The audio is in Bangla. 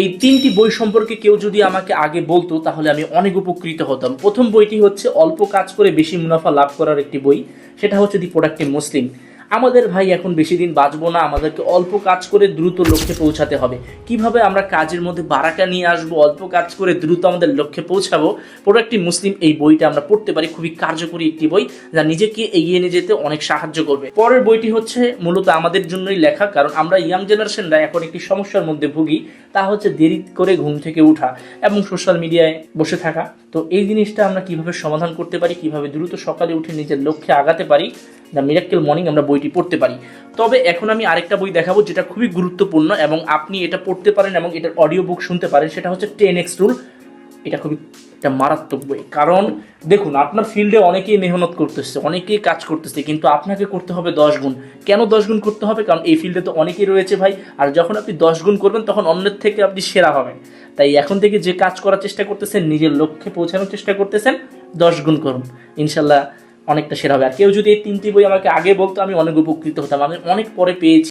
এই তিনটি বই সম্পর্কে কেউ যদি আমাকে আগে বলতো তাহলে আমি অনেক উপকৃত হতাম। প্রথম বইটি হচ্ছে অল্প কাজ করে বেশি মুনাফা লাভ করার একটি বই, সেটা হচ্ছে দি প্রোডাক্টিভ মুসলিম। আমাদের ভাই এখন বেশি দিন বাঁচবো না, আমাদেরকে অল্প কাজ করে দ্রুত লক্ষ্যে পৌঁছাতে হবে। কিভাবে আমরা কাজের মধ্যে বারাকা নিয়ে আসবো, অল্প কাজ করে দ্রুত আমাদের লক্ষ্যে পৌঁছাবো, প্রোডাক্টিভ মুসলিম এই বইটা আমরা পড়তে পারি। খুবই কার্যকরী একটি বই যা নিজেকে এগিয়ে নিয়ে যেতে অনেক সাহায্য করবে। পরের বইটি হচ্ছে মূলত আমাদের জন্যই লেখা, কারণ আমরা ইয়াং জেনারেশনরা এখন একটি সমস্যার মধ্যে ভুগি, তা হচ্ছে দেরি করে ঘুম থেকে ওঠা এবং সোশ্যাল মিডিয়ায় বসে থাকা। তো এই জিনিসটা আমরা কিভাবে সমাধান করতে পারি, কিভাবে দ্রুত সকালে উঠে নিজের লক্ষ্যে আগাতে পারি, দ্য মিরাক্কেল মর্নিং আমরা বইটি পড়তে পারি। তবে এখন আমি আরেকটা বই দেখাবো যেটা খুবই গুরুত্বপূর্ণ এবং আপনি এটা পড়তে পারেন এবং এটার অডিও বুক শুনতে পারেন, সেটা হচ্ছে 10x রুল। এটা খুবই একটা মারাত্মক বই, কারণ দেখুন আপনার ফিল্ডে অনেকেই মেহনত করতেছে, অনেকেই কাজ করতেছে, কিন্তু আপনাকে করতে হবে 10 গুণ। কেন 10 গুণ করতে হবে? কারণ এই ফিল্ডে তো অনেকেই রয়েছে ভাই, আর যখন আপনি 10 গুণ করবেন তখন অন্যের থেকে আপনি সেরা হবেন। তাই এখন থেকে যে কাজ করার চেষ্টা করতেছেন, নিজের লক্ষ্যে পৌঁছানোর চেষ্টা করতেছেন, 10 গুণ করুন, ইনশাল্লাহ অনেকটা সেরা হবে। আর কেউ যদি এই তিনটি বই আমাকে আগে বলতো আমি অনেক উপকৃত হতাম, আমি অনেক পরে পেয়েছি।